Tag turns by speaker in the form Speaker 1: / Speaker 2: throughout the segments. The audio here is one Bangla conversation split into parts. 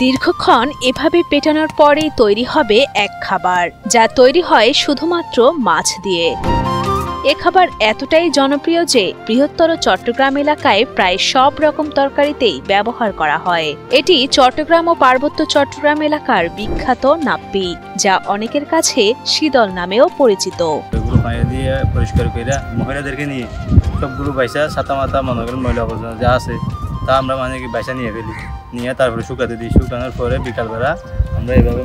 Speaker 1: দীর্ঘক্ষণ এভাবে পেটানোর পরেই তৈরি হবে এক খাবার, যা তৈরি হয় শুধুমাত্র মাছ দিয়ে। এ খাবার এতটাই জনপ্রিয় যে বৃহত্তর চট্টগ্রাম এলাকায় প্রায় সব রকম তরকারিতেই ব্যবহার করা হয়। এটি চট্টগ্রাম ও পার্বত্য চট্টগ্রাম এলাকার বিখ্যাত নাপ্পি, যা অনেকের কাছে শীতল নামেও পরিচিত।
Speaker 2: পরিষ্কার করে মহিলাদেরকে নিয়ে সবগুলো বাইসা ছাতা মাথা মনে করেন ময়লা আবর্জনা যা আছে তা আমরা বাইসা নিয়ে ফেলি, নিয়ে তারপরে শুকাতে দিই। শুকানোর পরে বিকালবেলা আমরা এভাবে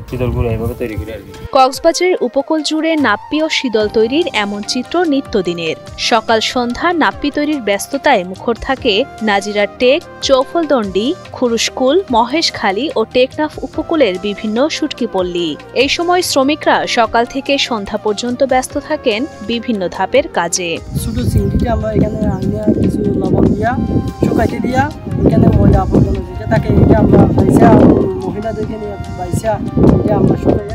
Speaker 2: শীতলগুলো এভাবে তৈরি করি আর কি।
Speaker 1: কক্সবাজারের উপকূল জুড়ে নাপ্পি ও শীতল তৈরির এমন চিত্র নিত্যদিনের। সকাল সন্ধ্যা নাপ্পি তৈরির ব্যস্ততায় মুখর থাকে নাজিরার টেক, চৌফলদণ্ডি, খুরুশকুল, মহেশখালী ও টেকনাফ উপকূলের বিভিন্ন শুটকি পল্লী। এই সময় শ্রমিকরা সকাল থেকে সন্ধ্যা পর্যন্ত ব্যস্ত থাকেন বিভিন্ন ধাপের কাজে।
Speaker 3: ছোট চিংড়িটা আমরা এখানে আনিয়া কিছু লবণ দিয়া শুকাইতে দিয়া এখানে ময়লা আবর্জনা যেটা থাকে এটা আমরা বাইসা মহিলাদেরকে নিয়ে বাইসা এটা আমরা শুকাইয়া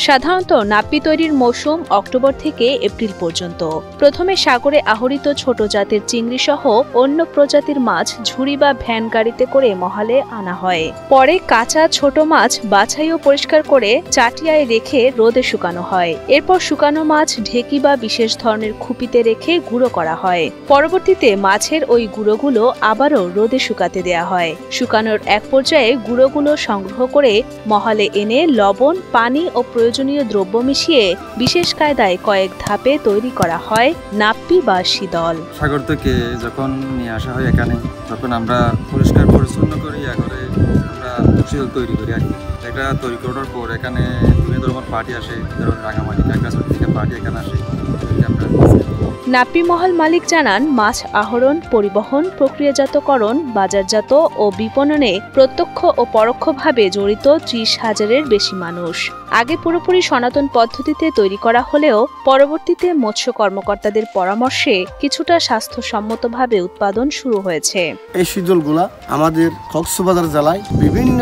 Speaker 1: সাধারণত নাপ্পি তৈরির মৌসুম অক্টোবর থেকে এপ্রিল পর্যন্ত। প্রথমে সাগরে আহরিত ছোট জাতের চিংড়ি সহ অন্য প্রজাতির মাছ ঝুড়ি বা ভ্যান গাড়িতে করে মহালে আনা হয়। পরে কাঁচা ছোট মাছ বাছাই ও পরিষ্কার করে চাটিয়ায় রেখে রোদে শুকানো হয়। এরপর শুকানো মাছ ঢেকি বা বিশেষ ধরনের খুপিতে রেখে গুঁড়ো করা হয়। পরবর্তীতে মাছের ওই গুঁড়োগুলো আবারও রোদে শুকাতে দেয়া হয়। শুকানোর এক পর্যায়ে গুঁড়োগুলো সংগ্রহ করে মহালে এনে লবণ, পানি ও প্রয়োজনীয় দ্রব্য মিশিয়ে বিশেষ কায়দায় কয়েক ধাপে তৈরি করা হয় নাপ্পি বা শীতল।
Speaker 4: সাগর থেকে যখন নিয়ে আসা হয় এখানে, তখন আমরা পরিষ্কার পরিচ্ছন্ন করি করে আমরা শীতল তৈরি করি আর কি। এটা তৈরি করার পর এখানে বিভিন্ন ধরনের পার্টি আসে, ধরুন রাঙামাটি কাকড়াছড়ি থেকে পার্টি এখানে আসে।
Speaker 1: নাপ্পি মহল মালিক জানান, মাছ আহরণ, পরিবহন, প্রক্রিয়াজাতকরণ, বাজারজাত ও বিপণনে প্রত্যক্ষ ও পরোক্ষভাবে জড়িত 30,000-এর বেশি মানুষ। আগে পুরোপুরি সনাতন পদ্ধতিতে তৈরি করা হলেও পরবর্তীতে মৎস্য কর্মকর্তাদের পরামর্শে কিছুটা স্বাস্থ্যসম্মতভাবে উৎপাদন শুরু হয়েছে।
Speaker 5: এই শীতলগুলা আমাদের কক্সবাজার জেলায় বিভিন্ন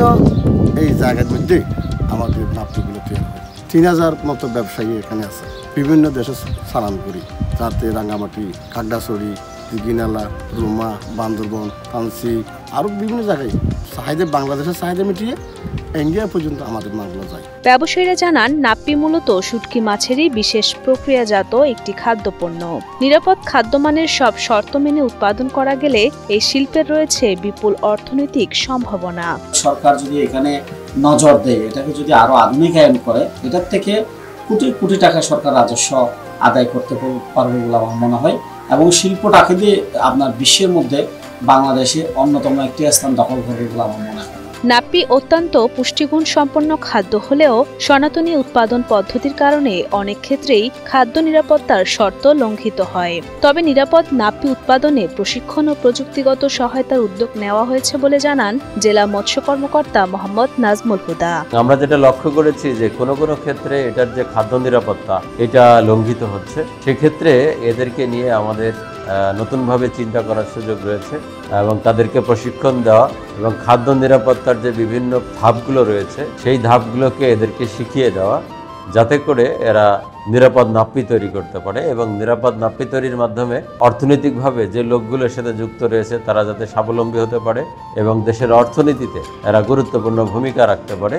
Speaker 5: এই জায়গার মধ্যে আমাদের নাপ্পিগুলো তৈরি হয়। 3,000 মতো ব্যবসায়ী এখানে আছে। বিভিন্ন দেশে চালান করি, যাতে রাঙ্গামাটি, খাগড়াছড়ি, দিঘিনালা, রুমা, বান্দরবন, কাঞ্চি আরও বিভিন্ন জায়গায় চাহিদা, বাংলাদেশের চাহিদা মিটিয়ে ইন্ডিয়া পর্যন্ত আমাদের মালগুলো যায়।
Speaker 1: ব্যবসায়ীরা জানান, নাপ্পি মূলত শুটকি মাছেরই বিশেষ প্রক্রিয়াজাত একটি খাদ্যপণ্য। নিরাপদ খাদ্যমানের সব শর্ত মেনে উৎপাদন করা গেলে এই শিল্পের রয়েছে বিপুল অর্থনৈতিক সম্ভাবনা।
Speaker 6: সরকার যদি এখানে নজর দেয়, এটাকে যদি আরো আধুনিকায়ন করে, এটার থেকে কোটি কোটি টাকা সরকার রাজস্ব আদায় করতে পারবে বলে আমার মনে হয়। এবং শিল্পটাকে দিয়ে আপনার বিশ্বের মধ্যে বাংলাদেশে অন্যতম একটি স্থান দখল করবে বলে আমার মনে হয়।
Speaker 1: নাপ্পি অত্যন্ত পুষ্টিগুণ সম্পন্ন খাদ্য হলেও সনাতনী উৎপাদন পদ্ধতির কারণে অনেক ক্ষেত্রেই খাদ্য নিরাপত্তার শর্ত লঙ্ঘিত হয়। তবে নিরাপদ নাপ্পি উৎপাদনে প্রশিক্ষণ ও প্রযুক্তিগত সহায়তার উদ্যোগ নেওয়া হয়েছে বলে জানান জেলা মৎস্য কর্মকর্তা মোহাম্মদ নাজমুল হুদা।
Speaker 7: আমরা যেটা লক্ষ্য করেছি যে কোনো কোনো ক্ষেত্রে এটার যে খাদ্য নিরাপত্তা এটা লঙ্ঘিত হচ্ছে, সেক্ষেত্রে এদেরকে নিয়ে আমাদের নতুনভাবে চিন্তা করার সুযোগ রয়েছে এবং তাদেরকে প্রশিক্ষণ দেওয়া এবং খাদ্য নিরাপত্তার যে বিভিন্ন ধাপগুলো রয়েছে সেই ধাপগুলোকে এদেরকে শিখিয়ে দেওয়া, যাতে করে এরা নিরাপদ নাপ্পি তৈরি করতে পারে এবং নিরাপদ নাপ্পি তৈরির মাধ্যমে অর্থনৈতিকভাবে যে লোকগুলোর সাথে যুক্ত রয়েছে তারা যাতে স্বাবলম্বী হতে পারে এবং দেশের অর্থনীতিতে এরা গুরুত্বপূর্ণ ভূমিকা রাখতে পারে।